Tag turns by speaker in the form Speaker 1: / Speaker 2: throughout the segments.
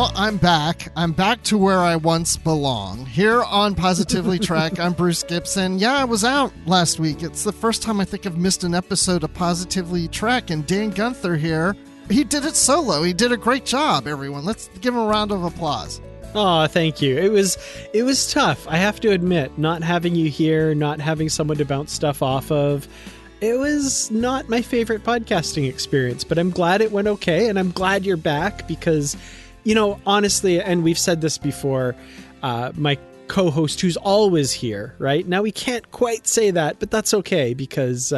Speaker 1: Well, I'm back. I'm back to where I once belong. Here on Positively Trek, I'm Bruce Gibson. Yeah, I was out last week. It's the first time I think I've missed an episode of Positively Trek, and Dan Gunther here, he did it solo. He did a great job, everyone. Let's give him a round of applause.
Speaker 2: Oh, thank you. It was tough. I have to admit, not having you here, not having someone to bounce stuff off of. It was not my favorite podcasting experience, but I'm glad it went okay, and I'm glad you're back because, honestly, and we've said this before, my co-host who's always here, right? Now we can't quite say that, but that's okay because,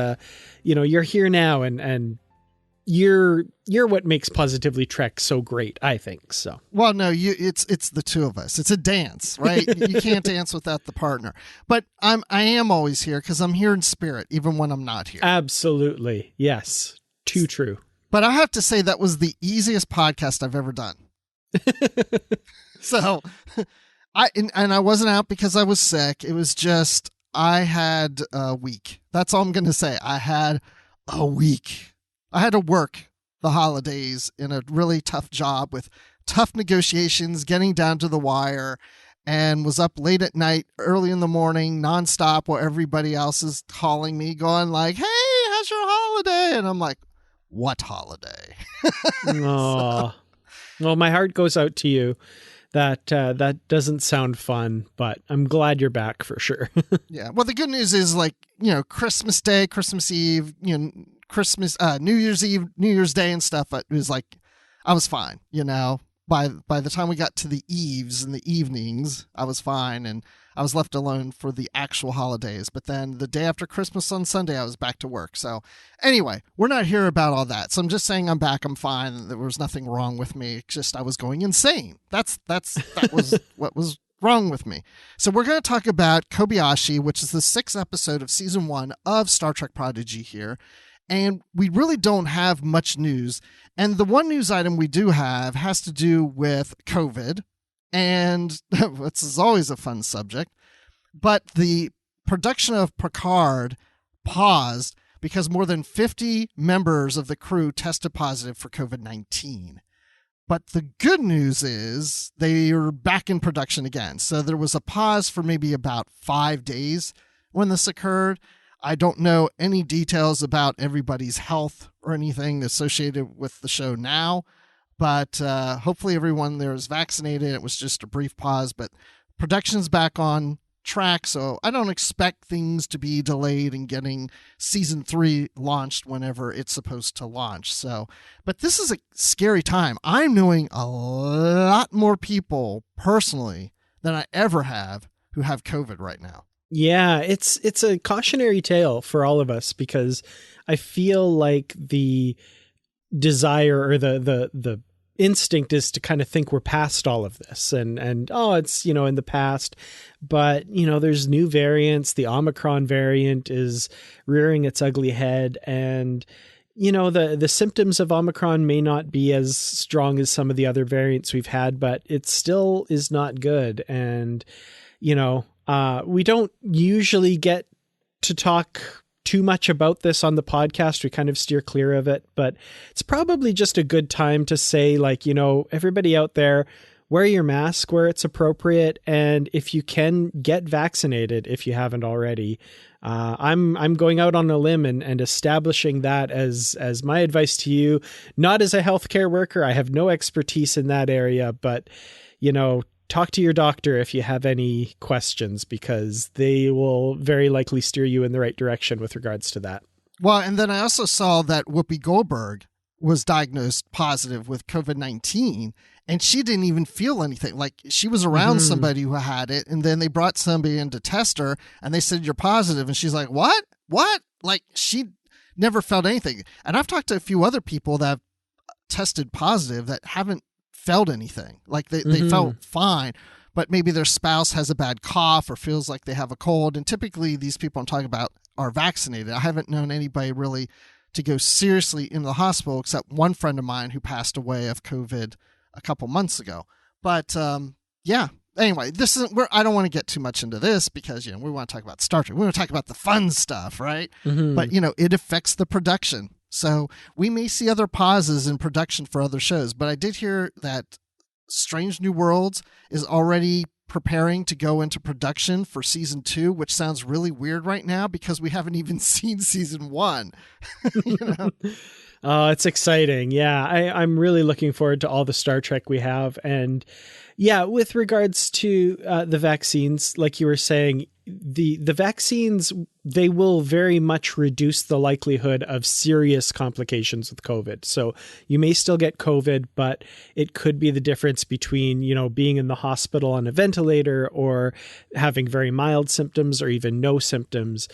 Speaker 2: you're here now and you're what makes Positively Trek so great, I think. So.
Speaker 1: Well, no, it's the two of us. It's a dance, right? You can't dance without the partner. But I am always here because I'm here in spirit, even when I'm not here.
Speaker 2: Absolutely, yes, too true.
Speaker 1: But I have to say that was the easiest podcast I've ever done. So, I wasn't out because I was sick. It was just I had a week. That's all I'm going to say. I had a week. I had to work the holidays in a really tough job with tough negotiations, getting down to the wire, and was up late at night, early in the morning, nonstop, while everybody else is calling me, going like, "Hey, how's your holiday?" And I'm like, "What holiday?"
Speaker 2: Aww. Well, my heart goes out to you. That doesn't sound fun, but I'm glad you're back for sure.
Speaker 1: Yeah. Well, the good news is Christmas Day, Christmas Eve, Christmas, New Year's Eve, New Year's Day and stuff. It was like, I was fine, by the time we got to the eves and the evenings, I was fine. And I was left alone for the actual holidays. But then the day after Christmas on Sunday, I was back to work. So anyway, we're not here about all that. So I'm just saying I'm back. I'm fine. There was nothing wrong with me. It's just I was going insane. That was what was wrong with me. So we're going to talk about Kobayashi, which is the 6th episode of season 1 of Star Trek Prodigy here. And we really don't have much news. And the one news item we do have has to do with COVID. And this is always a fun subject. But the production of Picard paused because more than 50 members of the crew tested positive for COVID-19. But the good news is they are back in production again. So there was a pause for maybe about 5 days when this occurred. I don't know any details about everybody's health or anything associated with the show now, but hopefully everyone there is vaccinated. It was just a brief pause, but production's back on track, so I don't expect things to be delayed in getting season 3 launched whenever it's supposed to launch. So, but this is a scary time. I'm knowing a lot more people personally than I ever have who have COVID right now.
Speaker 2: Yeah, it's a cautionary tale for all of us because I feel like the desire or the instinct is to kind of think we're past all of this and it's, in the past, but there's new variants. The Omicron variant is rearing its ugly head, and the symptoms of Omicron may not be as strong as some of the other variants we've had, but it still is not good. And we don't usually get to talk too much about this on the podcast. We kind of steer clear of it, but it's probably just a good time to say, everybody out there, wear your mask where it's appropriate. And if you can, get vaccinated if you haven't already. I'm going out on a limb and establishing that as my advice to you, not as a healthcare worker. I have no expertise in that area, but, talk to your doctor if you have any questions, because they will very likely steer you in the right direction with regards to that.
Speaker 1: Well, and then I also saw that Whoopi Goldberg was diagnosed positive with COVID-19, and she didn't even feel anything. Like, she was around somebody who had it, and then they brought somebody in to test her, and they said, "You're positive." And she's like, "What? What?" Like, she never felt anything. And I've talked to a few other people that have tested positive that haven't felt anything. Like they felt fine, but maybe their spouse has a bad cough or feels like they have a cold. And typically these people I'm talking about are vaccinated. I haven't known anybody really to go seriously in the hospital except one friend of mine who passed away of COVID a couple months ago. But yeah, anyway, this is where I don't want to get too much into this because, we want to talk about Star Trek. We want to talk about the fun stuff, right? But, it affects the production. So we may see other pauses in production for other shows, but I did hear that Strange New Worlds is already preparing to go into production for season 2, which sounds really weird right now because we haven't even seen season 1. You know?
Speaker 2: Oh, it's exciting. Yeah, I'm really looking forward to all the Star Trek we have. And yeah, with regards to the vaccines, like you were saying, the vaccines, they will very much reduce the likelihood of serious complications with COVID. So you may still get COVID, but it could be the difference between, you know, being in the hospital on a ventilator or having very mild symptoms or even no symptoms.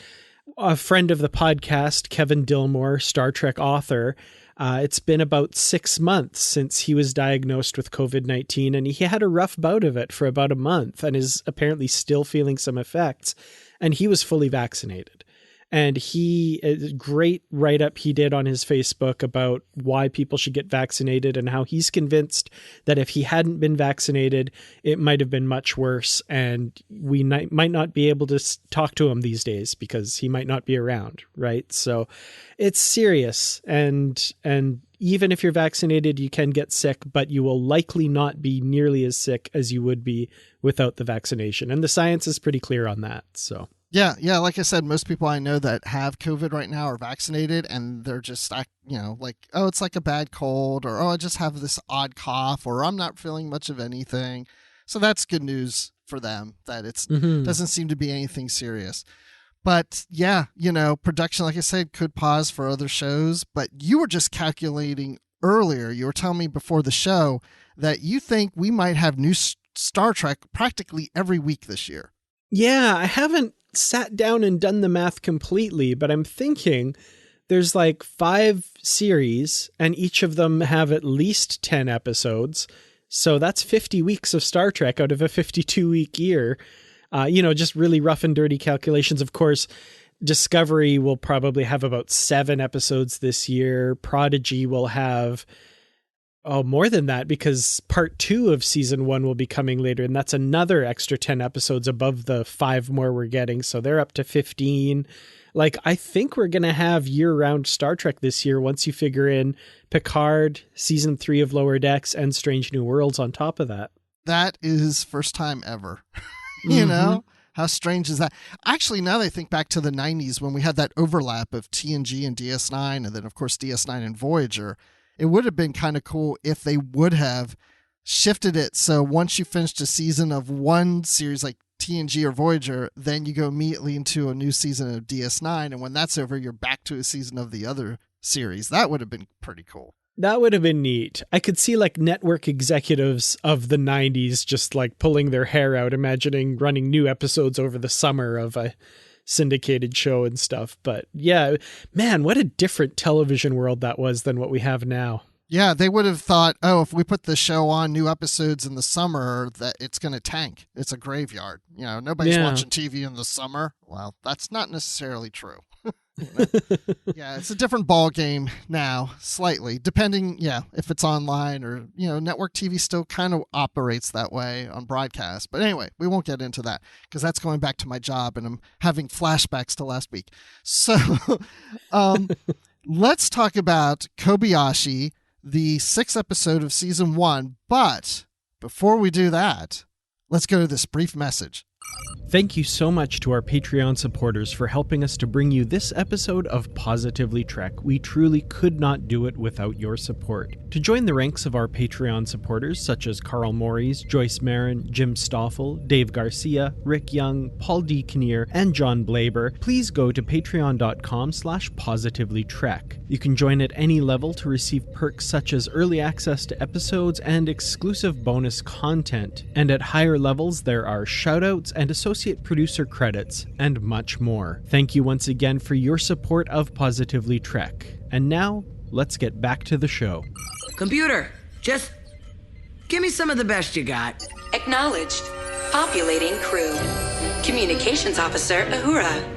Speaker 2: A friend of the podcast, Kevin Dillmore, Star Trek author, it's been about 6 months since he was diagnosed with COVID-19, and he had a rough bout of it for about a month and is apparently still feeling some effects. And he was fully vaccinated. And a great write-up he did on his Facebook about why people should get vaccinated and how he's convinced that if he hadn't been vaccinated, it might have been much worse. And we might not be able to talk to him these days because he might not be around, right? So it's serious. And even if you're vaccinated, you can get sick, but you will likely not be nearly as sick as you would be without the vaccination. And the science is pretty clear on that, so...
Speaker 1: Yeah. Like I said, most people I know that have COVID right now are vaccinated, and they're just, you know, like, oh, it's like a bad cold, or, oh, I just have this odd cough, or I'm not feeling much of anything. So that's good news for them that it doesn't seem to be anything serious. But yeah, you know, production, like I said, could pause for other shows, but you were just calculating earlier. You were telling me before the show that you think we might have new Star Trek practically every week this year.
Speaker 2: Yeah, I haven't sat down and done the math completely, but I'm thinking there's like 5 series and each of them have at least 10 episodes. So that's 50 weeks of Star Trek out of a 52-week year. You know, just really rough and dirty calculations. Of course, Discovery will probably have about 7 episodes this year. Prodigy will have more than that, because part 2 of season 1 will be coming later, and that's another extra 10 episodes above the 5 more we're getting. So they're up to 15. Like, I think we're going to have year-round Star Trek this year once you figure in Picard, season 3 of Lower Decks, and Strange New Worlds on top of that.
Speaker 1: That is first time ever. You know? How strange is that? Actually, now that I think back to the 90s when we had that overlap of TNG and DS9, and then, of course, DS9 and Voyager, it would have been kind of cool if they would have shifted it. So once you finished a season of one series like TNG or Voyager, then you go immediately into a new season of DS9. And when that's over, you're back to a season of the other series. That would have been pretty cool.
Speaker 2: That would have been neat. I could see like network executives of the 90s just like pulling their hair out, imagining running new episodes over the summer of a syndicated show and stuff. But yeah, man, what a different television world that was than what we have now.
Speaker 1: Yeah, they would have thought, oh, if we put the show on new episodes in the summer, that it's going to tank. It's a graveyard. You know, nobody's watching TV in the summer. Well, that's not necessarily true. You know? Yeah, it's a different ball game now, slightly, depending, if it's online or, network TV still kind of operates that way on broadcast. But anyway, we won't get into that because that's going back to my job and I'm having flashbacks to last week. So let's talk about Kobayashi, the 6th episode of season 1. But before we do that, let's go to this brief message.
Speaker 2: Thank you so much to our Patreon supporters for helping us to bring you this episode of Positively Trek. We truly could not do it without your support. To join the ranks of our Patreon supporters, such as Carl Morris, Joyce Marin, Jim Stoffel, Dave Garcia, Rick Young, Paul D. Kinnear, and John Blaber, please go to patreon.com/positivelytrek. You can join at any level to receive perks such as early access to episodes and exclusive bonus content. And at higher levels, there are shoutouts and associate producer credits, and much more. Thank you once again for your support of Positively Trek. And now, let's get back to the show.
Speaker 3: Computer, just give me some of the best you got.
Speaker 4: Acknowledged. Populating crew. Communications Officer Uhura.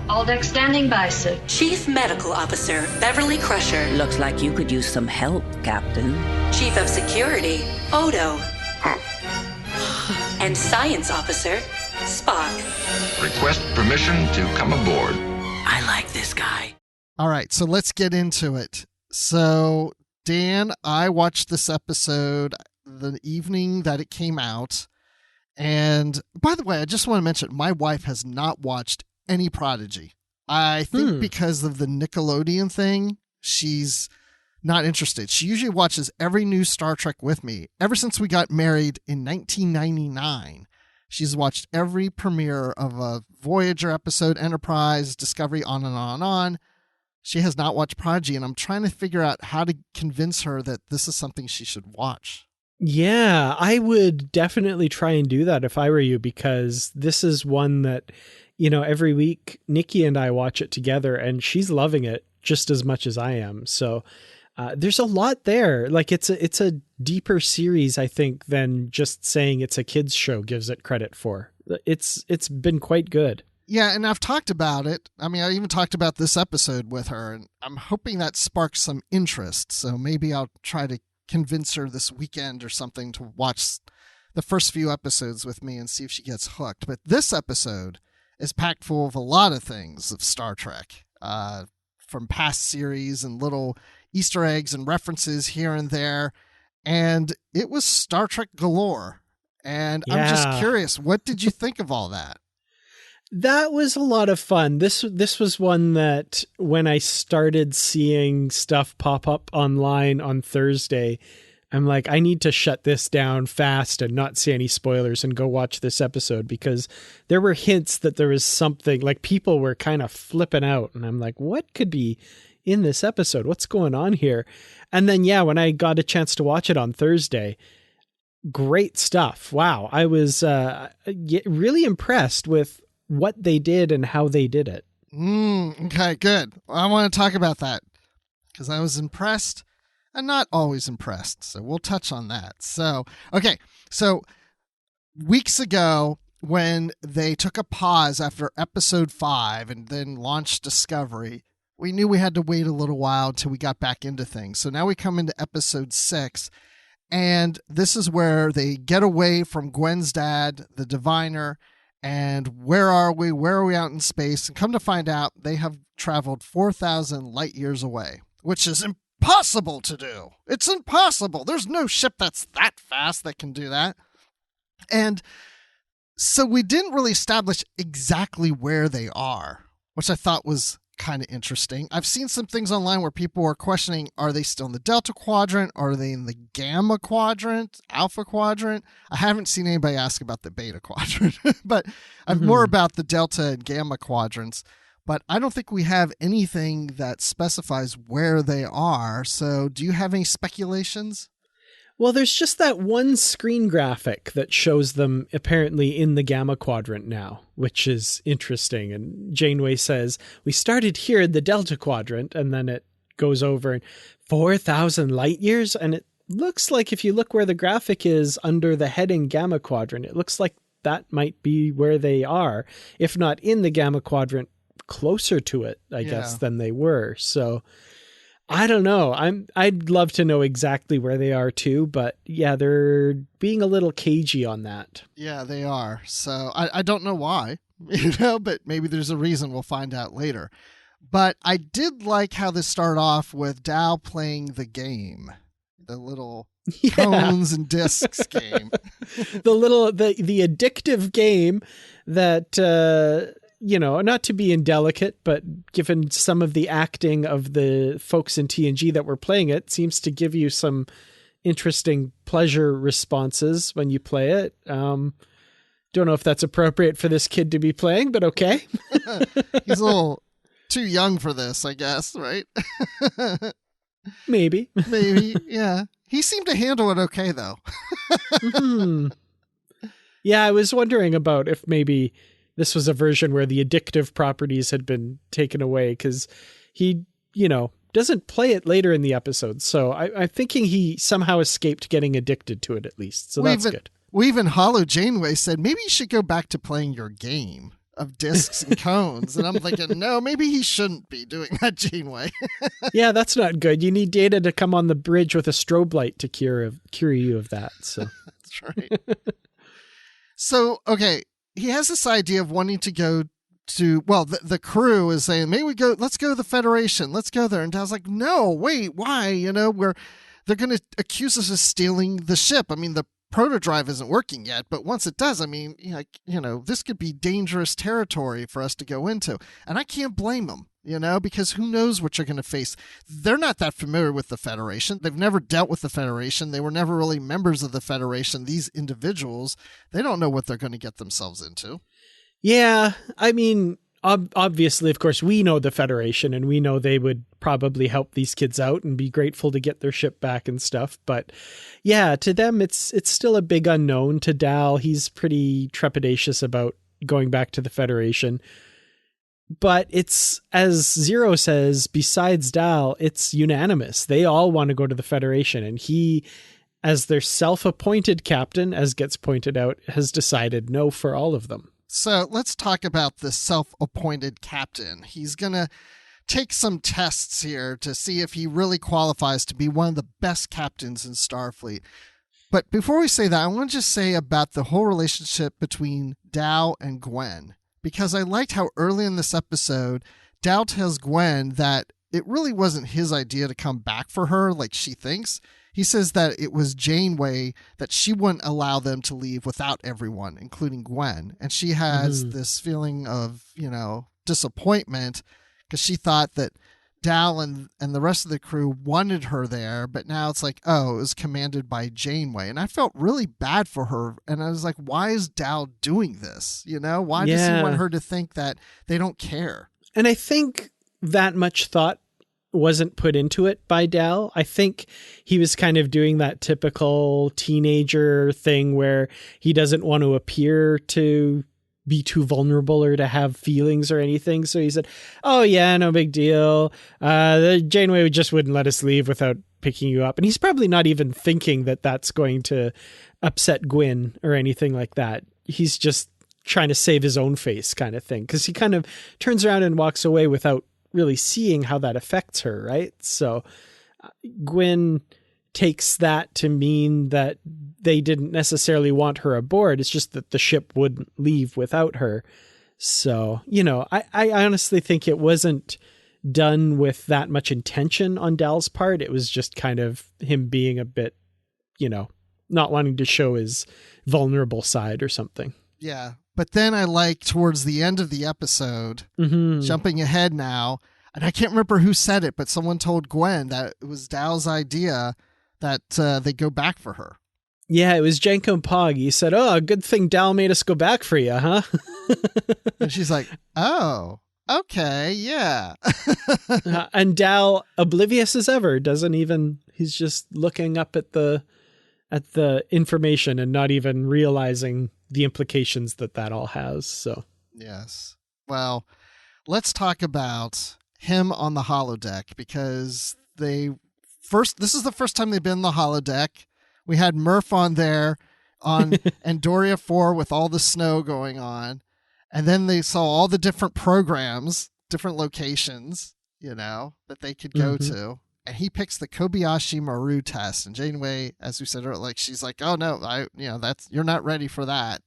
Speaker 5: All deck standing by, sir.
Speaker 4: Chief Medical Officer Beverly Crusher.
Speaker 3: Looks like you could use some help, Captain.
Speaker 4: Chief of Security Odo. And Science Officer Spock.
Speaker 6: Request permission to come aboard.
Speaker 3: I like this guy.
Speaker 1: All right, so let's get into it. So, Dan, I watched this episode the evening that it came out. And by the way, I just want to mention my wife has not watched any Prodigy. I think because of the Nickelodeon thing, she's not interested. She usually watches every new Star Trek with me. Ever since we got married in 1999, she's watched every premiere of a Voyager episode, Enterprise, Discovery, on and on and on. She has not watched Prodigy, and I'm trying to figure out how to convince her that this is something she should watch.
Speaker 2: Yeah, I would definitely try and do that if I were you, because this is one that, every week Nikki and I watch it together, and she's loving it just as much as I am. So there's a lot there. Like it's a deeper series, I think, than just saying it's a kids show gives it credit for. It's been quite good.
Speaker 1: Yeah, and I've talked about it. I mean, I even talked about this episode with her, and I'm hoping that sparks some interest. So maybe I'll try to convince her this weekend or something to watch the first few episodes with me and see if she gets hooked. But this episode is packed full of a lot of things of Star Trek, from past series and little Easter eggs and references here and there. And it was Star Trek galore. And I'm just curious, what did you think of all that?
Speaker 2: That was a lot of fun. This was one that when I started seeing stuff pop up online on Thursday, I'm like, I need to shut this down fast and not see any spoilers and go watch this episode, because there were hints that there was something, like people were kind of flipping out. And I'm like, what could be in this episode? What's going on here? And then, when I got a chance to watch it on Thursday, great stuff. Wow. I was really impressed with what they did and how they did it.
Speaker 1: Okay, good. Well, I want to talk about that because I was impressed and not always impressed. So we'll touch on that. So weeks ago, when they took a pause after episode 5 and then launched Discovery, we knew we had to wait a little while until we got back into things. So now we come into episode 6, and this is where they get away from Gwen's dad, the diviner. And where are we? Where are we out in space? And come to find out, they have traveled 4,000 light years away, which is impossible to do. It's impossible. There's no ship that's that fast that can do that. And so we didn't really establish exactly where they are, which I thought was kind of interesting. I've seen some things online where people are questioning, are they still in the Delta Quadrant? Are they in the Gamma Quadrant, Alpha Quadrant? I haven't seen anybody ask about the Beta Quadrant, but I'm more about the Delta and Gamma Quadrants. But I don't think we have anything that specifies where they are. So do you have any speculations?
Speaker 2: Well, there's just that one screen graphic that shows them apparently in the Gamma Quadrant now, which is interesting. And Janeway says, we started here in the Delta Quadrant, and then it goes over and 4,000 light years. And it looks like if you look where the graphic is under the heading Gamma Quadrant, it looks like that might be where they are, if not in the Gamma Quadrant, closer to it, I guess, than they were. So I don't know. I'd love to know exactly where they are too, but they're being a little cagey on that. Yeah,
Speaker 1: they are. So I don't know why, but maybe there's a reason. We'll find out later. But I did like how this started off with Dal playing the game, the little cones and discs game.
Speaker 2: the addictive game that, not to be indelicate, but given some of the acting of the folks in TNG that were playing it, seems to give you some interesting pleasure responses when you play it. Don't know if that's appropriate for this kid to be playing, but okay.
Speaker 1: He's a little too young for this, I guess, right?
Speaker 2: Maybe,
Speaker 1: yeah. He seemed to handle it okay, though.
Speaker 2: Yeah, I was wondering about if maybe this was a version where the addictive properties had been taken away, because he, doesn't play it later in the episode. So I'm thinking he somehow escaped getting addicted to it at least. So that's good.
Speaker 1: We even Hollow Janeway said, maybe you should go back to playing your game of discs and cones. And I'm thinking, no, maybe he shouldn't be doing that, Janeway.
Speaker 2: Yeah, that's not good. You need Data to come on the bridge with a strobe light to cure you of that. So
Speaker 1: that's right. So, okay. He has this idea of wanting to go to, the crew is saying, let's go to the Federation. Let's go there. And Dal's like, no, wait, why? they're going to accuse us of stealing the ship. I mean, the protodrive isn't working yet, but once it does, I mean, this could be dangerous territory for us to go into. And I can't blame them, because who knows what you're going to face. They're not that familiar with the Federation. They've never dealt with the Federation. They were never really members of the Federation. These individuals, they don't know what they're going to get themselves into.
Speaker 2: Yeah, I mean, obviously, of course, we know the Federation, and we know they would probably help these kids out and be grateful to get their ship back and stuff. But yeah, to them, it's still a big unknown. To Dal, he's pretty trepidatious about going back to the Federation. But it's, as Zero says, besides Dal, it's unanimous. They all want to go to the Federation, and he, as their self-appointed captain, as gets pointed out, has decided no for all of them.
Speaker 1: So let's talk about the self-appointed captain. He's going to take some tests here to see if he really qualifies to be one of the best captains in Starfleet. But before we say that, I want to just say about the whole relationship between Dal and Gwen, because I liked how early in this episode, Dal tells Gwen that it really wasn't his idea to come back for her like she thinks. He says that it was Janeway, that she wouldn't allow them to leave without everyone, including Gwen. And she has this feeling of, disappointment because she thought that Dal and the rest of the crew wanted her there. But now it's like, oh, it was commanded by Janeway. And I felt really bad for her. And I was like, why is Dal doing this? Why does he want her to think that they don't care?
Speaker 2: And I think that much thought wasn't put into it by Dal. I think he was kind of doing that typical teenager thing where he doesn't want to appear to be too vulnerable or to have feelings or anything. So he said, oh yeah, no big deal. The Janeway just wouldn't let us leave without picking you up. And he's probably not even thinking that that's going to upset Gwen or anything like that. He's just trying to save his own face kind of thing. Because he kind of turns around and walks away without really seeing how that affects her, right? So Gwen takes that to mean that they didn't necessarily want her aboard. It's just that the ship wouldn't leave without her. So, I honestly think it wasn't done with that much intention on Dal's part. It was just kind of him being a bit, not wanting to show his vulnerable side or something.
Speaker 1: Yeah. But then I like towards the end of the episode, jumping ahead now, and I can't remember who said it, but someone told Gwen that it was Dal's idea that they go back for her.
Speaker 2: Yeah, it was Janko Pog. He said, oh, good thing Dal made us go back for you, huh?
Speaker 1: And she's like, oh, okay, yeah.
Speaker 2: And Dal, oblivious as ever, he's just looking up at the information and not even realizing the implications that all has. So
Speaker 1: yes. Well, let's talk about him on the holodeck, because this is the first time they've been on the holodeck. We had Murph on there on Andoria 4 with all the snow going on. And then they saw all the different programs, different locations, that they could go to. And he picks the Kobayashi Maru test. And Janeway, as we said earlier, she's like, oh no, you're not ready for that.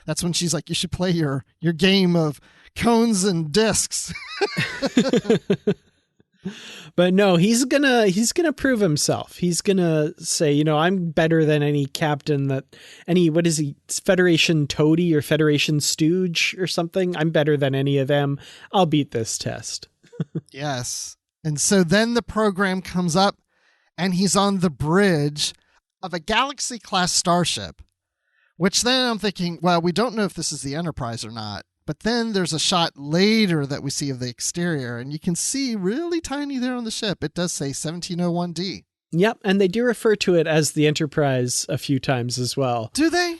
Speaker 1: That's when she's like, you should play your game of cones and discs.
Speaker 2: But no, he's gonna prove himself. He's gonna say, I'm better than any captain what is he, Federation toady or Federation stooge or something. I'm better than any of them. I'll beat this test.
Speaker 1: Yes. And so then the program comes up and he's on the bridge of a Galaxy-class starship, which then I'm thinking, well, we don't know if this is the Enterprise or not. But then there's a shot later that we see of the exterior, and you can see really tiny there on the ship. It does say 1701D.
Speaker 2: Yep, and they do refer to it as the Enterprise a few times as well.
Speaker 1: Do they?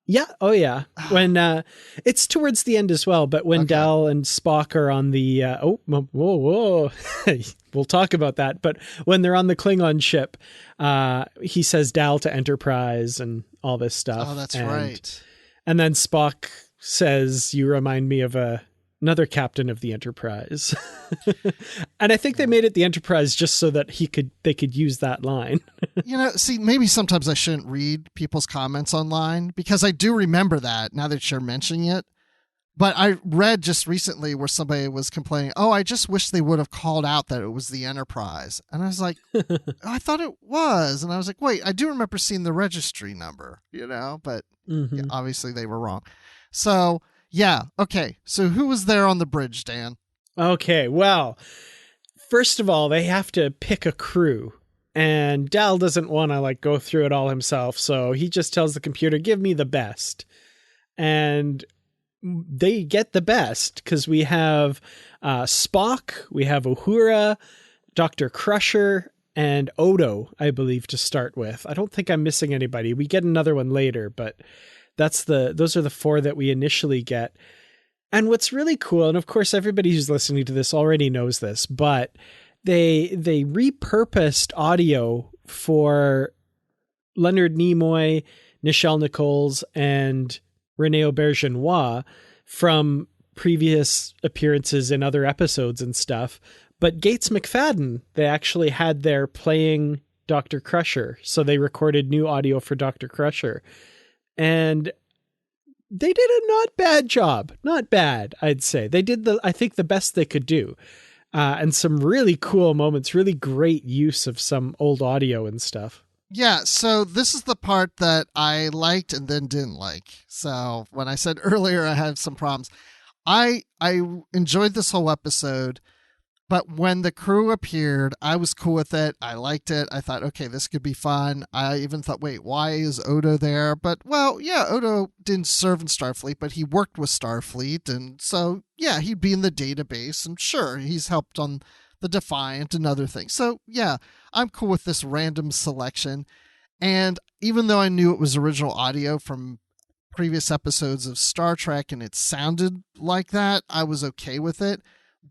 Speaker 2: Yeah. Oh, yeah. When it's towards the end as well, but when Dal and Spock are on the whoa, we'll talk about that. But when they're on the Klingon ship, he says Dal to Enterprise and all this stuff.
Speaker 1: Oh, that's right.
Speaker 2: And then Spock says, "You remind me of another captain of the Enterprise." And I think they made it the Enterprise just so that they could use that line.
Speaker 1: See, maybe sometimes I shouldn't read people's comments online, because I do remember that now that you're mentioning it. But I read just recently where somebody was complaining, oh, I just wish they would have called out that it was the Enterprise. And I was like, I thought it was. And I was like, wait, I do remember seeing the registry number, but yeah, obviously they were wrong. So, yeah. Okay. So who was there on the bridge, Dan?
Speaker 2: Okay. Well, first of all, they have to pick a crew. And Dal doesn't want to go through it all himself. So he just tells the computer, give me the best. And they get the best because we have Spock, we have Uhura, Dr. Crusher, and Odo, I believe, to start with. I don't think I'm missing anybody. We get another one later, but those are the 4 that we initially get. And what's really cool, and of course everybody who's listening to this already knows this, but they repurposed audio for Leonard Nimoy, Nichelle Nichols, and Rene Auberjonois from previous appearances in other episodes and stuff. But Gates McFadden, they actually had there playing Dr. Crusher. So they recorded new audio for Dr. Crusher. And they did a not bad job. Not bad, I'd say. They did I think the best they could do. And some really cool moments, really great use of some old audio and stuff.
Speaker 1: Yeah, so this is the part that I liked and then didn't like. So when I said earlier I had some problems, I enjoyed this whole episode, but when the crew appeared, I was cool with it. I liked it. I thought, okay, this could be fun. I even thought, wait, why is Odo there? But, well, yeah, Odo didn't serve in Starfleet, but he worked with Starfleet. And so, yeah, he'd be in the database. And sure, he's helped on the Defiant and other things. So, yeah, I'm cool with this random selection. And even though I knew it was original audio from previous episodes of Star Trek and it sounded like that, I was okay with it.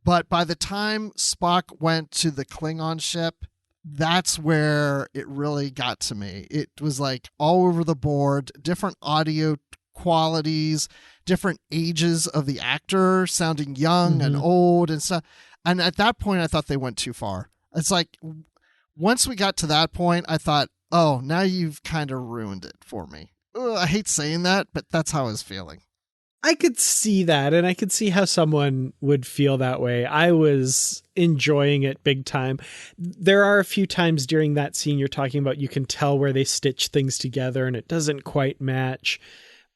Speaker 1: But by the time Spock went to the Klingon ship, that's where it really got to me. It was all over the board, different audio qualities, different ages of the actor, sounding young and old and stuff. And at that point, I thought they went too far. It's once we got to that point, I thought, oh, now you've kind of ruined it for me. Ugh, I hate saying that, but that's how I was feeling.
Speaker 2: I could see that, and I could see how someone would feel that way. I was enjoying it big time. There are a few times during that scene you're talking about, you can tell where they stitch things together and it doesn't quite match.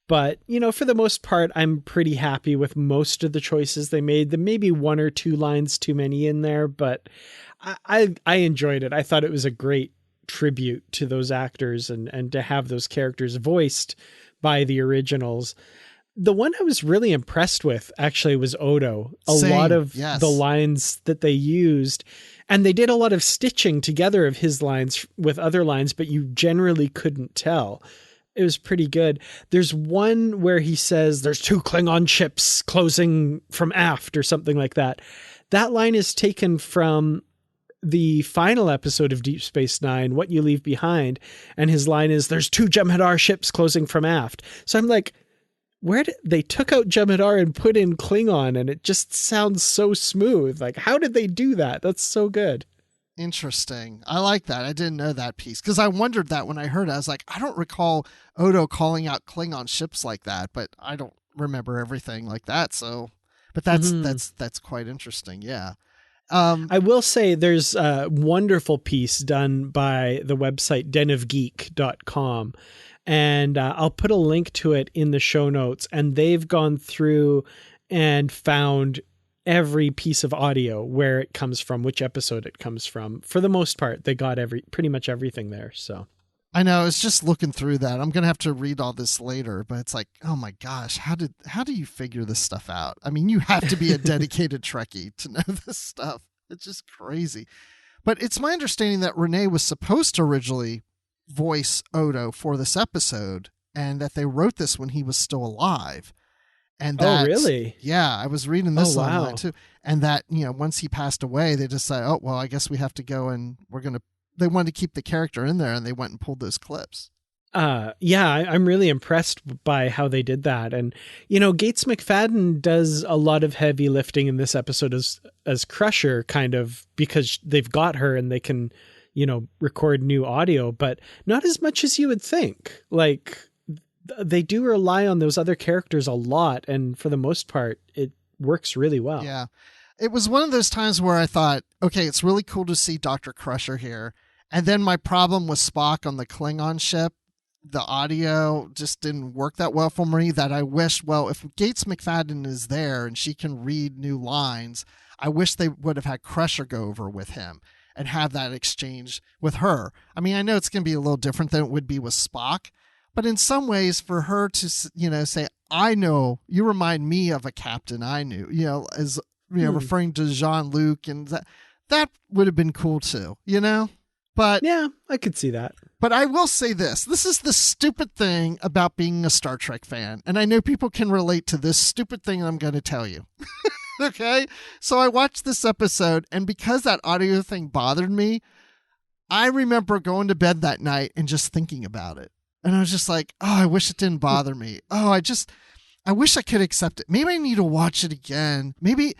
Speaker 2: But, for the most part, I'm pretty happy with most of the choices they made. There may be 1 or 2 lines too many in there, but I enjoyed it. I thought it was a great tribute to those actors and to have those characters voiced by the originals. The one I was really impressed with actually was Odo.
Speaker 1: Same,
Speaker 2: lot of
Speaker 1: yes.
Speaker 2: the lines that they used, and they did a lot of stitching together of his lines with other lines, but you generally couldn't tell. It was pretty good. There's one where he says there's 2 Klingon ships closing from aft or something like that. That line is taken from the final episode of Deep Space Nine, What You Leave Behind. And his line is there's 2 Jem'Hadar ships closing from aft. So I'm like, they took out Jem'Hadar and put in Klingon, and it just sounds so smooth. How did they do that? That's so good.
Speaker 1: Interesting. I like that. I didn't know that piece because I wondered that when I heard it. I was like, I don't recall Odo calling out Klingon ships like that, but I don't remember everything like that. So, but that's quite interesting. Yeah.
Speaker 2: I will say there's a wonderful piece done by the website denofgeek.com. And I'll put a link to it in the show notes. And they've gone through and found every piece of audio, where it comes from, which episode it comes from. For the most part, they got pretty much everything there. So
Speaker 1: I know, it's just looking through that. I'm going to have to read all this later, but it's oh my gosh, how do you figure this stuff out? I mean, you have to be a dedicated Trekkie to know this stuff. It's just crazy. But it's my understanding that Renee was supposed to originally voice Odo for this episode, and that they wrote this when he was still alive. And that,
Speaker 2: oh, really?
Speaker 1: Yeah, I was reading this
Speaker 2: wow.
Speaker 1: online too. And that, once he passed away, they decided, oh, well, I guess we have to go and they wanted to keep the character in there, and they went and pulled those clips.
Speaker 2: Yeah, I'm really impressed by how they did that. And, Gates McFadden does a lot of heavy lifting in this episode as Crusher, kind of, because they've got her and they can, record new audio, but not as much as you would think. they do rely on those other characters a lot. And for the most part, it works really well.
Speaker 1: Yeah. It was one of those times where I thought, okay, it's really cool to see Dr. Crusher here. And then my problem with Spock on the Klingon ship, the audio just didn't work that well for me, that I wished, well, if Gates McFadden is there and she can read new lines, I wish they would have had Crusher go over with him and have that exchange with her. I mean, I know it's going to be a little different than it would be with Spock, but in some ways for her to, say, I know, you remind me of a captain I knew, as, referring to Jean-Luc, and that would have been cool too, But
Speaker 2: yeah, I could see that.
Speaker 1: But I will say this. This is the stupid thing about being a Star Trek fan. And I know people can relate to this stupid thing I'm going to tell you. Okay? So I watched this episode, and because that audio thing bothered me, I remember going to bed that night and just thinking about it. And I was just like, oh, I wish it didn't bother me. Oh, I wish I could accept it. Maybe I need to watch it again. Maybe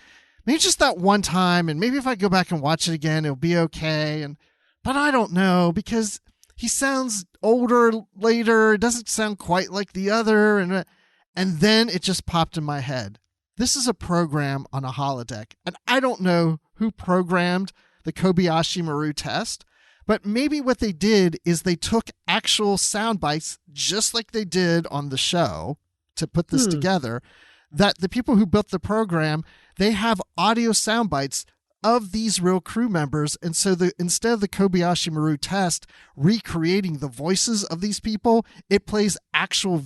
Speaker 1: just that one time, and maybe if I go back and watch it again, it'll be okay. But I don't know, because he sounds older later. It doesn't sound quite like the other. And then it just popped in my head. This is a program on a holodeck. And I don't know who programmed the Kobayashi Maru test, but maybe what they did is they took actual sound bites, just like they did on the show, to put this together, that the people who built the program, they have audio sound bites of these real crew members. And so instead of the Kobayashi Maru test recreating the voices of these people, it plays actual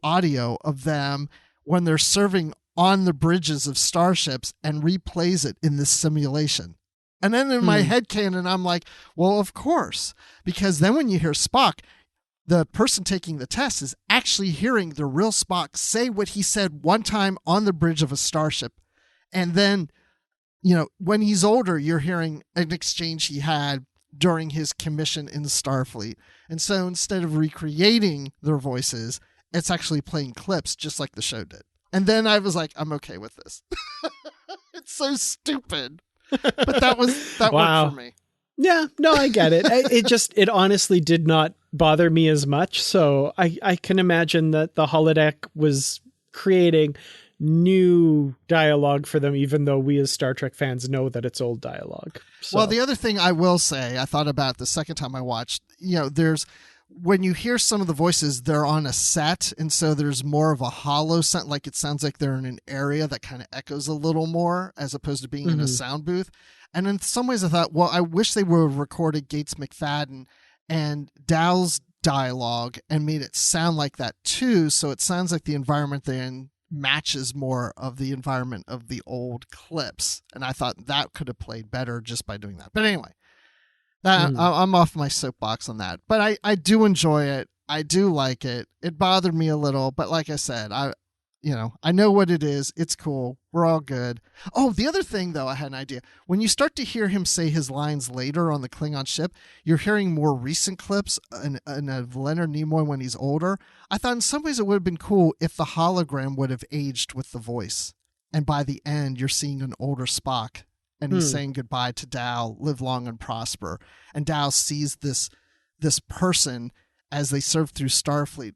Speaker 1: audio of them when they're serving on the bridges of starships and replays it in this simulation. And then in my headcanon, I'm like, well, of course, because then when you hear Spock, the person taking the test is actually hearing the real Spock say what he said one time on the bridge of a starship. And then, when he's older, you're hearing an exchange he had during his commission in Starfleet. And so instead of recreating their voices, it's actually playing clips just like the show did. And then I was like, I'm okay with this. It's so stupid. But that
Speaker 2: wow.
Speaker 1: worked for me.
Speaker 2: Yeah, no, I get it. It honestly did not bother me as much. So I can imagine that the holodeck was creating new dialogue for them, even though we as Star Trek fans know that it's old dialogue. So.
Speaker 1: Well, the other thing I will say, I thought about the second time I watched, when you hear some of the voices, they're on a set. And so there's more of a hollow sound, like it sounds like they're in an area that kind of echoes a little more as opposed to being in a sound booth. And in some ways I thought, well, I wish they would have recorded Gates McFadden and Dow's dialogue and made it sound like that too. So it sounds like the environment they're in matches more of the environment of the old clips. And I thought that could have played better just by doing that. But anyway, I'm off my soapbox on that. But I do enjoy it. I do like it. It bothered me a little, but like I said, I know what it is. It's cool. We're all good. Oh, the other thing, though, I had an idea. When you start to hear him say his lines later on the Klingon ship, you're hearing more recent clips of Leonard Nimoy when he's older. I thought in some ways it would have been cool if the hologram would have aged with the voice. And by the end, you're seeing an older Spock, and he's saying goodbye to Dow, live long and prosper. And Dow sees this person as they serve through Starfleet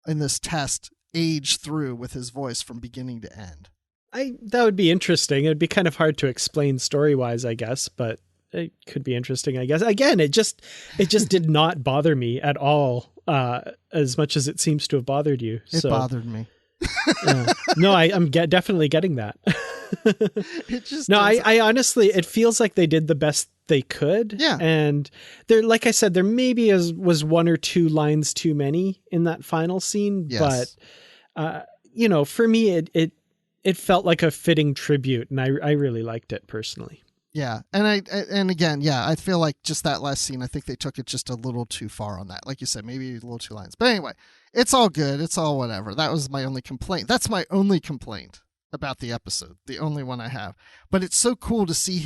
Speaker 1: in this test age through with his voice from beginning to end.
Speaker 2: That would be interesting. It'd be kind of hard to explain story-wise, I guess, but it could be interesting, I guess. Again, it just did not bother me at all, as much as it seems to have bothered you.
Speaker 1: It bothered me.
Speaker 2: No, I'm definitely getting that.
Speaker 1: It just
Speaker 2: I honestly, it feels like they did the best they could.
Speaker 1: Yeah.
Speaker 2: And there, like I said, there maybe was one or two lines too many in that final scene,
Speaker 1: yes.
Speaker 2: But for me, it felt like a fitting tribute, and I really liked it personally.
Speaker 1: Yeah. And again, I feel like just that last scene, I think they took it just a little too far on that. Like you said, maybe a little too lines. But anyway, it's all good. It's all whatever. That was my only complaint. That's my only complaint about the episode. The only one I have. But it's so cool to see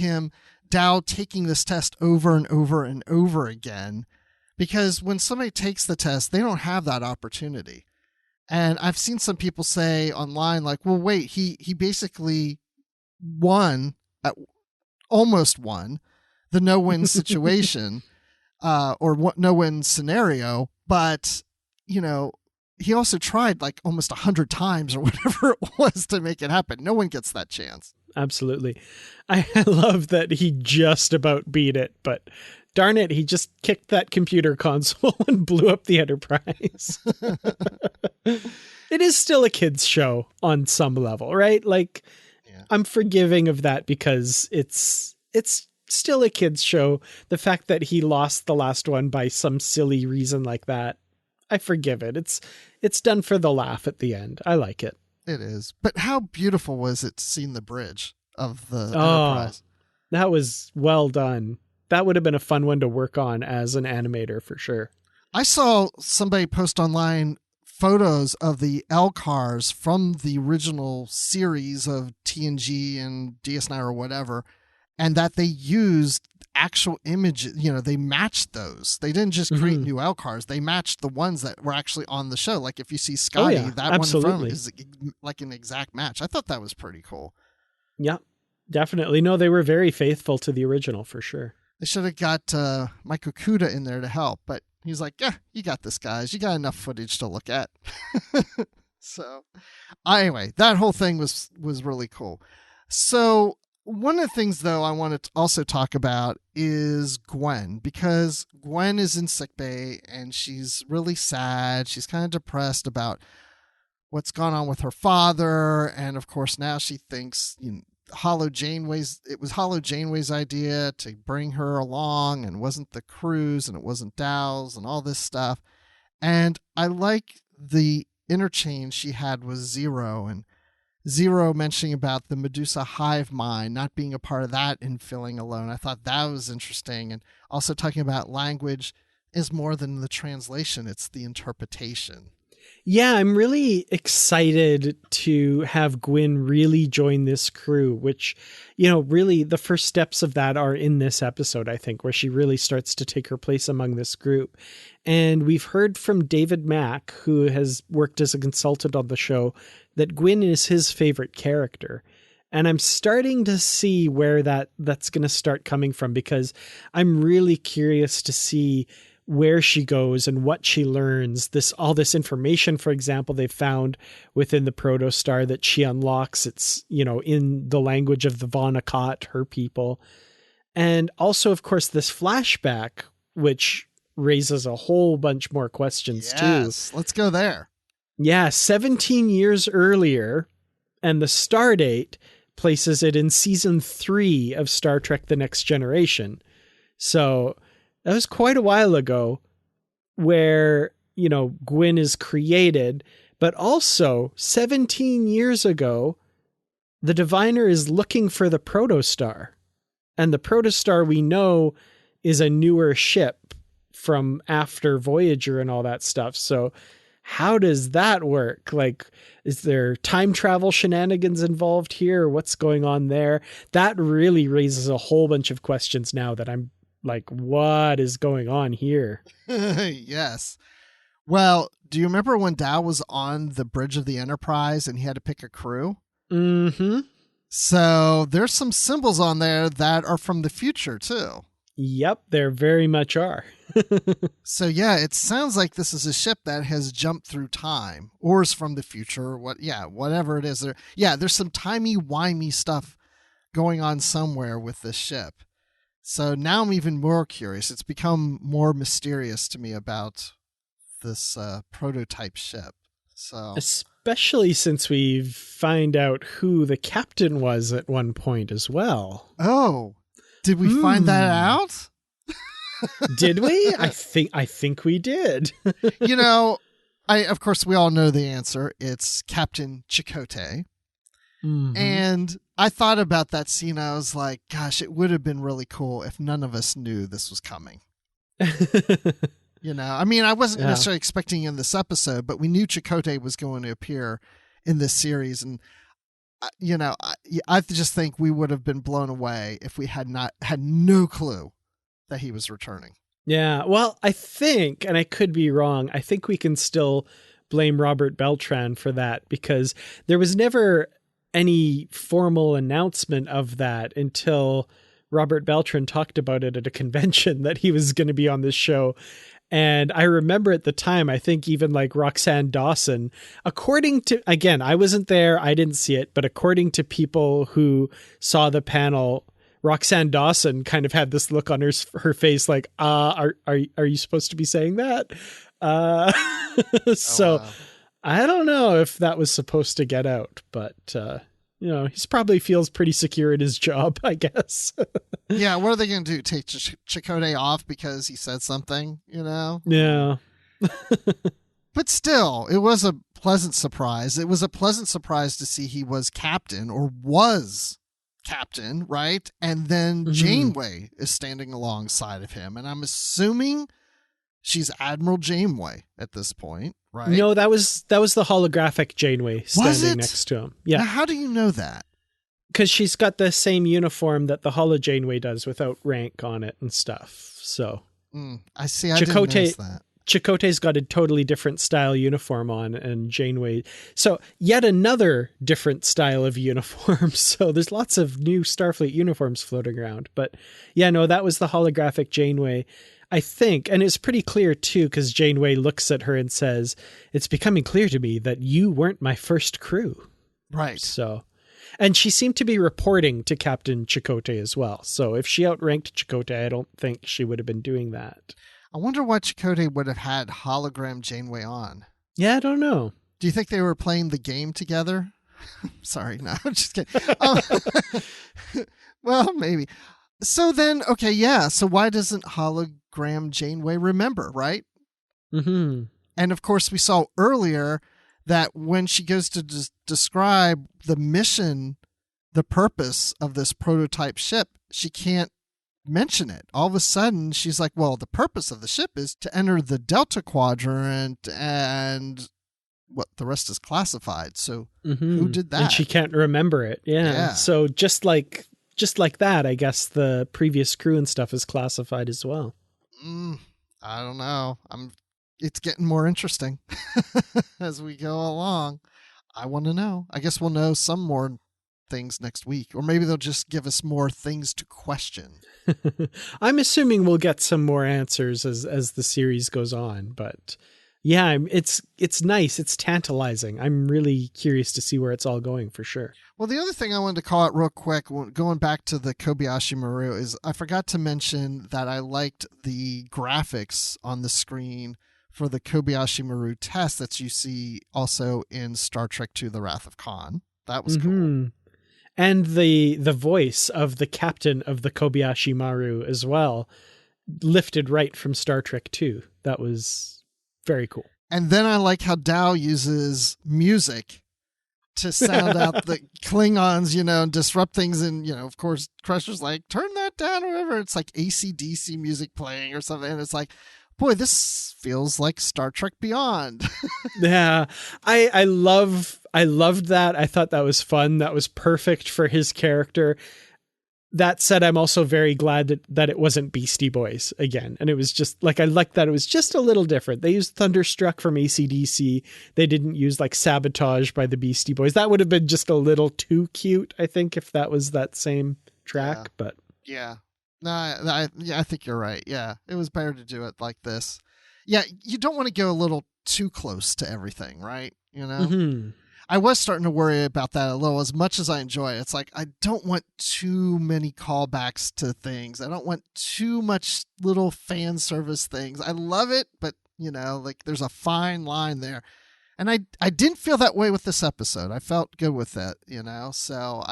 Speaker 1: Dow taking this test over and over and over again, because when somebody takes the test, they don't have that opportunity. And I've seen some people say online, like, well, wait, he basically almost won the no-win situation, or no-win scenario. But, he also tried like almost 100 times or whatever it was to make it happen. No one gets that chance.
Speaker 2: Absolutely. I love that he just about beat it, but darn it, he just kicked that computer console and blew up the Enterprise. It is still a kid's show on some level, right? Like, yeah. I'm forgiving of that because it's still a kid's show. The fact that he lost the last one by some silly reason like that, I forgive it. It's done for the laugh at the end. I like it.
Speaker 1: It is. But how beautiful was it seeing the bridge of the Enterprise?
Speaker 2: That was well done. That would have been a fun one to work on as an animator for sure.
Speaker 1: I saw somebody post online photos of the L cars from the original series of TNG and DS9 or whatever, and that they used actual images. They matched those. They didn't just create new L cars. They matched the ones that were actually on the show. Like if you see Scotty, that
Speaker 2: absolutely.
Speaker 1: one is like an exact match. I thought that was pretty cool.
Speaker 2: Yeah, definitely. No, they were very faithful to the original for sure.
Speaker 1: They should have got Mike Okuda in there to help, but he's like, yeah, you got this, guys. You got enough footage to look at. So anyway, that whole thing was really cool. So one of the things, though, I want to also talk about is Gwen, because Gwen is in sickbay and she's really sad. She's kind of depressed about what's gone on with her father. And of course, now she thinks, it was Hollow Janeway's idea to bring her along, and wasn't the crews, and it wasn't Dow's, and all this stuff. And I like the interchange she had with Zero, and Zero mentioning about the Medusa hive mind, not being a part of that and feeling alone. I thought that was interesting. And also talking about language is more than the translation, it's the interpretation.
Speaker 2: Yeah, I'm really excited to have Gwyn really join this crew, which, really the first steps of that are in this episode, I think, where she really starts to take her place among this group. And we've heard from David Mack, who has worked as a consultant on the show, that Gwyn is his favorite character. And I'm starting to see where that's going to start coming from, because I'm really curious to see where she goes and what she learns. All this information, for example, they found within the Protostar that she unlocks. It's, in the language of the Vonnegut, her people. And also, of course, this flashback, which raises a whole bunch more questions too.
Speaker 1: Yes, let's go there.
Speaker 2: Yeah, 17 years earlier, and the star date places it in season 3 of Star Trek The Next Generation. So that was quite a while ago where, Gwyn is created, but also 17 years ago, the Diviner is looking for the Protostar. And the Protostar, we know, is a newer ship from after Voyager and all that stuff. So how does that work? Like, is there time travel shenanigans involved here? What's going on there? That really raises a whole bunch of questions now that I'm like, what is going on here?
Speaker 1: Yes. Well, do you remember when Dow was on the bridge of the Enterprise and he had to pick a crew?
Speaker 2: Mm-hmm.
Speaker 1: So there's some symbols on there that are from the future too.
Speaker 2: Yep, there very much are.
Speaker 1: So yeah, it sounds like this is a ship that has jumped through time, or is from the future, or whatever it is. There's some timey-wimey stuff going on somewhere with this ship. So now I'm even more curious. It's become more mysterious to me about this prototype ship. So
Speaker 2: especially since we find out who the captain was at one point as well.
Speaker 1: Oh, did we find that out?
Speaker 2: Did we? I think we did.
Speaker 1: Of course, we all know the answer. It's Captain Chakotay. Mm-hmm. And I thought about that scene. I was like, gosh, it would have been really cool if none of us knew this was coming. I wasn't necessarily expecting in this episode, but we knew Chakotay was going to appear in this series. And, I just think we would have been blown away if we had no clue that he was returning.
Speaker 2: Yeah. Well, I think, and I could be wrong, I think we can still blame Robert Beltran for that, because there was never any formal announcement of that until Robert Beltran talked about it at a convention that he was going to be on this show. And I remember at the time, I think even like Roxanne Dawson, according to, again, I wasn't there, I didn't see it, but according to people who saw the panel, Roxanne Dawson kind of had this look on her face like, are you supposed to be saying that? So
Speaker 1: wow.
Speaker 2: I don't know if that was supposed to get out, but he's probably feels pretty secure in his job, I guess.
Speaker 1: Yeah, what are they going to do? Take Chakotay off because he said something,
Speaker 2: Yeah.
Speaker 1: But still, it was a pleasant surprise. It was a pleasant surprise to see he was captain, right? And then Janeway is standing alongside of him. And I'm assuming she's Admiral Janeway at this point, right?
Speaker 2: No, that was the holographic Janeway standing next to him. Yeah.
Speaker 1: Now, how do you know that?
Speaker 2: Because she's got the same uniform that the holo Janeway does without rank on it and stuff. So
Speaker 1: I see. I didn't notice that.
Speaker 2: Chakotay's got a totally different style uniform on, and Janeway. So yet another different style of uniform. So there's lots of new Starfleet uniforms floating around. But yeah, no, that was the holographic Janeway, I think. And it's pretty clear too, because Janeway looks at her and says, "It's becoming clear to me that you weren't my first crew."
Speaker 1: Right.
Speaker 2: So, and she seemed to be reporting to Captain Chakotay as well. So if she outranked Chakotay, I don't think she would have been doing that.
Speaker 1: I wonder why Chakotay would have had hologram Janeway on.
Speaker 2: Yeah, I don't know.
Speaker 1: Do you think they were playing the game together? Sorry, no, I'm just kidding. Well, maybe. So then, okay, yeah. So why doesn't hologram Janeway remember, right?
Speaker 2: Mm-hmm.
Speaker 1: And of course, we saw earlier that when she goes to describe the mission, the purpose of this prototype ship, she can't mention it. All of a sudden, she's like, well, the purpose of the ship is to enter the Delta Quadrant, and what the rest is classified. So who did that?
Speaker 2: And she can't remember it. Yeah. So just like that, I guess the previous crew and stuff is classified as well.
Speaker 1: I don't know. It's getting more interesting as we go along. I want to know. I guess we'll know some more things next week, or maybe they'll just give us more things to question.
Speaker 2: I'm assuming we'll get some more answers as the series goes on, but yeah, it's nice. It's tantalizing. I'm really curious to see where it's all going for sure.
Speaker 1: Well, the other thing I wanted to call out real quick, going back to the Kobayashi Maru, is I forgot to mention that I liked the graphics on the screen for the Kobayashi Maru test that you see also in Star Trek II: The Wrath of Khan. That was cool.
Speaker 2: And the voice of the captain of the Kobayashi Maru as well, lifted right from Star Trek II. That was very cool.
Speaker 1: And then I like how Dow uses music to sound out the Klingons, and disrupt things. And, of course, Crusher's like, turn that down or whatever. It's like AC/DC music playing or something. And it's like, boy, this feels like Star Trek Beyond.
Speaker 2: Yeah, I loved that. I thought that was fun. That was perfect for his character. That said, I'm also very glad that it wasn't Beastie Boys again. And it was just like, I liked that it was just a little different. They used Thunderstruck from AC/DC. They didn't use like Sabotage by the Beastie Boys. That would have been just a little too cute, I think, if that was that same track.
Speaker 1: Yeah.
Speaker 2: But
Speaker 1: yeah. No, I think you're right. Yeah, it was better to do it like this. Yeah, you don't want to go a little too close to everything, right? I was starting to worry about that a little. As much as I enjoy it, it's like I don't want too many callbacks to things. I don't want too much little fan service things. I love it, but like there's a fine line there. And I didn't feel that way with this episode. I felt good with it, So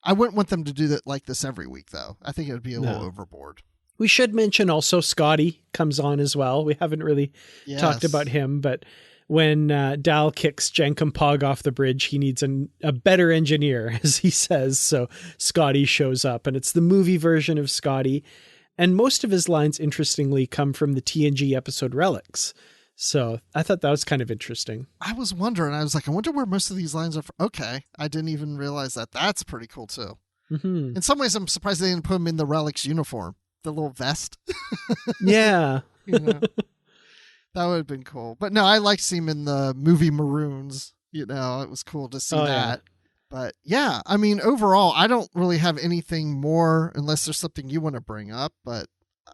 Speaker 1: I wouldn't want them to do that like this every week, though. I think it would be a little overboard.
Speaker 2: We should mention also Scotty comes on as well. We haven't really talked about him, but when Dal kicks Jankum Pog off the bridge, he needs a better engineer, as he says. So Scotty shows up, and it's the movie version of Scotty. And most of his lines, interestingly, come from the TNG episode Relics. So I thought that was kind of interesting.
Speaker 1: I was wondering. I was like, I wonder where most of these lines are from. Okay. I didn't even realize that. That's pretty cool, too. In some ways, I'm surprised they didn't put him in the Relics uniform. The little vest.
Speaker 2: Yeah.
Speaker 1: That would have been cool. But no, I liked seeing him in the movie Maroons. It was cool to see that. Yeah. But yeah, I mean, overall, I don't really have anything more unless there's something you want to bring up, but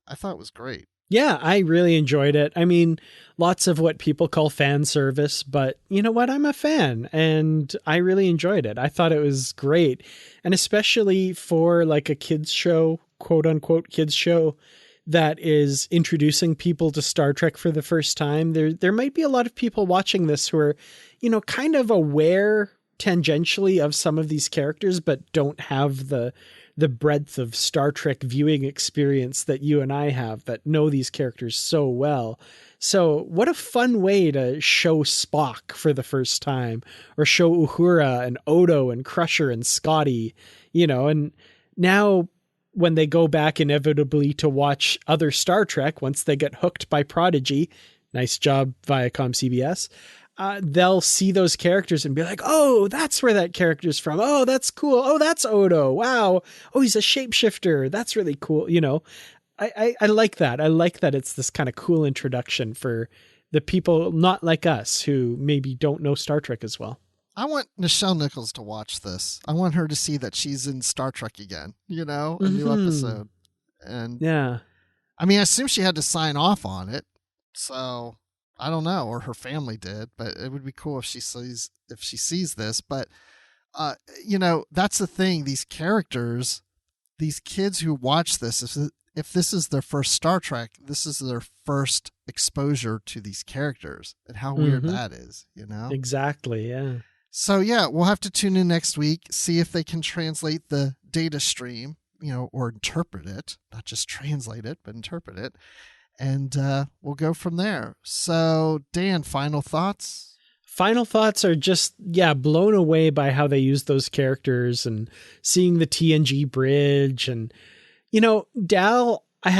Speaker 1: I thought it was great.
Speaker 2: Yeah, I really enjoyed it. I mean, lots of what people call fan service, but you know what? I'm a fan and I really enjoyed it. I thought it was great. And especially for like a kids show, quote unquote kids show that is introducing people to Star Trek for the first time. There might be a lot of people watching this who are, you know, kind of aware tangentially of some of these characters, but don't have the breadth of Star Trek viewing experience that you and I have, that know these characters so well. So what a fun way to show Spock for the first time, or show Uhura and Odo and Crusher and Scotty, you know. And now when they go back inevitably to watch other Star Trek, once they get hooked by Prodigy, nice job Viacom CBS, they'll see those characters and be like, oh, that's where that character's from. Oh, that's cool. Oh, that's Odo. Wow. Oh, he's a shapeshifter. That's really cool. You know, I like that. I like that it's this kind of cool introduction for the people not like us who maybe don't know Star Trek as well.
Speaker 1: I want Nichelle Nichols to watch this. I want her to see that she's in Star Trek again, you know, a new episode. And
Speaker 2: yeah,
Speaker 1: I mean, I assume she had to sign off on it. So I don't know, or her family did, but it would be cool if she sees this. But you know, that's the thing. These characters, these kids who watch this, if this is their first Star Trek, this is their first exposure to these characters, and how weird that is, you know?
Speaker 2: Exactly. Yeah.
Speaker 1: So yeah, we'll have to tune in next week, see if they can translate the data stream, you know, or interpret it, not just translate it, but interpret it. And we'll go from there. So, Dan, final thoughts?
Speaker 2: Final thoughts are just, blown away by how they use those characters and seeing the TNG bridge. And, you know, Dal, I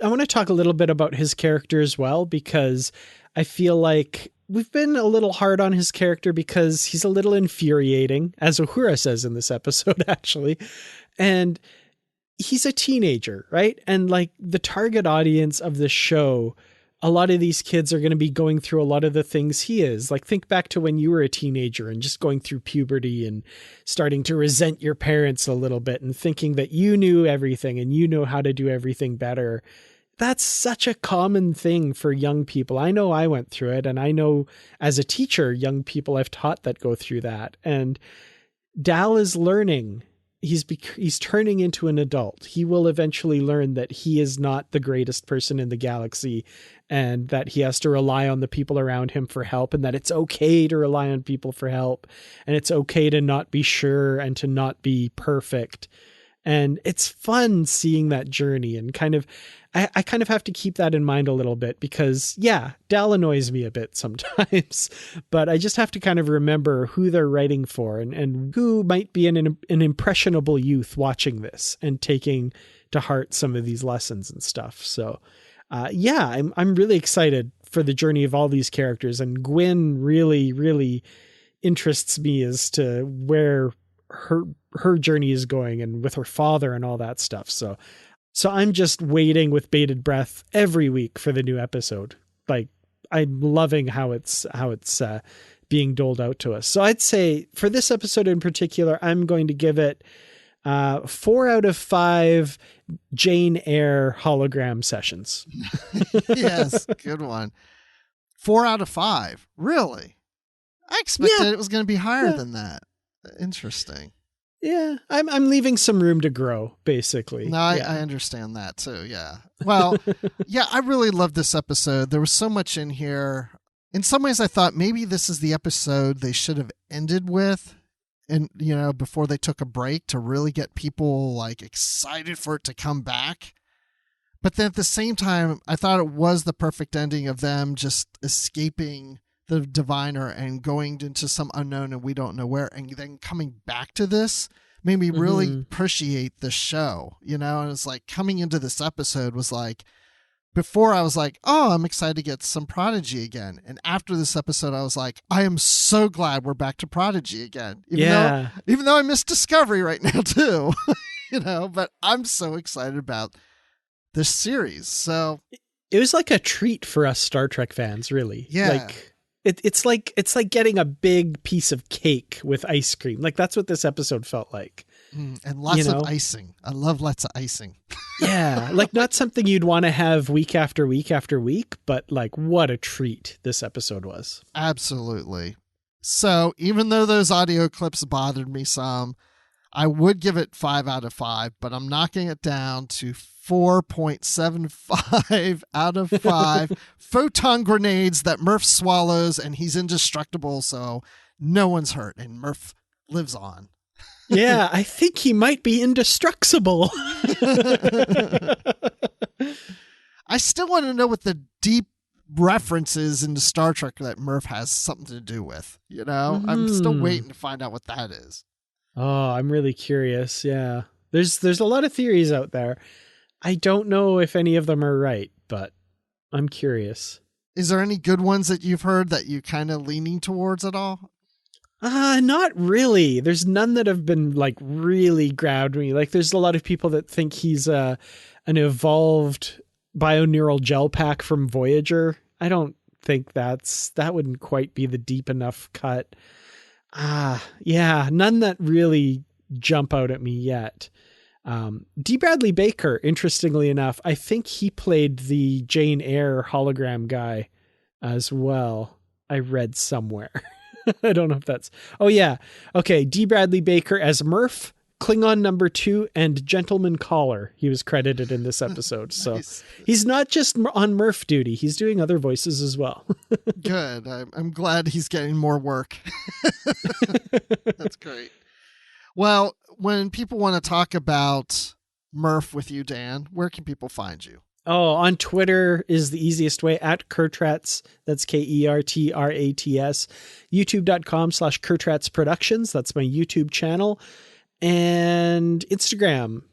Speaker 2: want to talk a little bit about his character as well, because I feel like we've been a little hard on his character because he's a little infuriating, as Uhura says in this episode, actually. And he's a teenager, right? And like the target audience of the show, a lot of these kids are going to be going through a lot of the things he is. Like, think back to when you were a teenager and just going through puberty and starting to resent your parents a little bit and thinking that you knew everything and you know how to do everything better. That's such a common thing for young people. I know I went through it, and I know as a teacher, young people I've taught that go through that. And Dal is learning. He's turning into an adult. He will eventually learn that he is not the greatest person in the galaxy, and that he has to rely on the people around him for help, and that it's okay to rely on people for help, and it's okay to not be sure and to not be perfect. And it's fun seeing that journey, and I kind of have to keep that in mind a little bit because, Dal annoys me a bit sometimes, but I just have to kind of remember who they're writing for and who might be an impressionable youth watching this and taking to heart some of these lessons and stuff. So, I'm really excited for the journey of all these characters, and Gwyn really, really interests me as to where her journey is going, and with her father and all that stuff. So I'm just waiting with bated breath every week for the new episode. Like, I'm loving how it's being doled out to us. So I'd say for this episode in particular, I'm going to give it 4 out of 5 Jane Eyre hologram sessions.
Speaker 1: Yes, good one. 4 out of 5. Really? I expected it was going to be higher than that. Interesting.
Speaker 2: Yeah, I'm leaving some room to grow, basically.
Speaker 1: No, I understand that too. Yeah. Well, I really loved this episode. There was so much in here. In some ways, I thought maybe this is the episode they should have ended with, and before they took a break to really get people like excited for it to come back. But then at the same time, I thought it was the perfect ending of them just escaping the diviner and going into some unknown and we don't know where, and then coming back to this made me really appreciate the show, and it's like coming into this episode was like, before I was like, oh, I'm excited to get some Prodigy again. And after this episode, I was like, I am so glad we're back to Prodigy again. Even though I miss Discovery right now too, but I'm so excited about this series. So
Speaker 2: it was like a treat for us Star Trek fans, really.
Speaker 1: Yeah.
Speaker 2: Like, It's like getting a big piece of cake with ice cream. Like, that's what this episode felt like.
Speaker 1: And lots of icing. I love lots of icing.
Speaker 2: Yeah, like not something you'd want to have week after week after week, but like what a treat this episode was.
Speaker 1: Absolutely. So even though those audio clips bothered me some, I would give it 5 out of 5, but I'm knocking it down to 4.75 out of 5 photon grenades that Murph swallows, and he's indestructible, so no one's hurt, and Murph lives on.
Speaker 2: Yeah, I think he might be indestructible.
Speaker 1: I still want to know what the deep references into Star Trek that Murph has something to do with. You know, I'm still waiting to find out what that is.
Speaker 2: Oh, I'm really curious. Yeah. There's a lot of theories out there. I don't know if any of them are right, but I'm curious.
Speaker 1: Is there any good ones that you've heard that you kind of leaning towards at all?
Speaker 2: Not really. There's none that have been like really grabbed me. Like there's a lot of people that think he's an evolved bioneural gel pack from Voyager. I don't think that wouldn't quite be the deep enough cut. Yeah, none that really jump out at me yet. D. Bradley Baker, interestingly enough, I think he played the Jane Eyre hologram guy as well. I read somewhere. I don't know if that's... Oh, yeah. Okay, D. Bradley Baker as Murph, Klingon number 2, and Gentleman Caller. He was credited in this episode. So he's not just on Murph duty. He's doing other voices as well.
Speaker 1: Good. I'm glad he's getting more work. That's great. Well, when people want to talk about Murph with you, Dan, where can people find you?
Speaker 2: Oh, on Twitter is the easiest way, at Kertrats. That's Kertrats. YouTube.com/Kertrats Productions. That's my YouTube channel. And Instagram,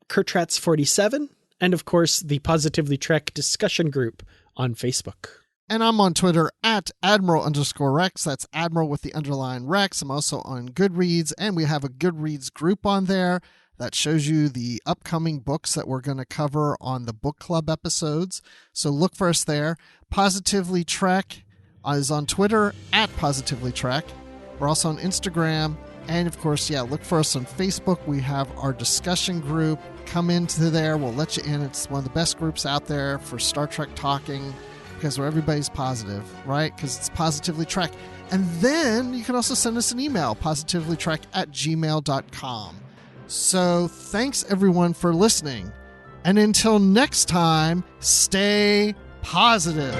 Speaker 2: Kertrats47. And of course, the Positively Trek discussion group on Facebook.
Speaker 1: And I'm on Twitter at Admiral_Rex. That's Admiral with the underline Rex. I'm also on Goodreads, and we have a Goodreads group on there that shows you the upcoming books that we're going to cover on the book club episodes. So look for us there. Positively Trek is on Twitter at Positively Trek. We're also on Instagram. And of course, look for us on Facebook. We have our discussion group. Come into there. We'll let you in. It's one of the best groups out there for Star Trek talking, because where everybody's positive, right? Because it's Positively Trek. And then you can also send us an email, positivelytrek@gmail.com. So thanks everyone for listening. And until next time, stay positive.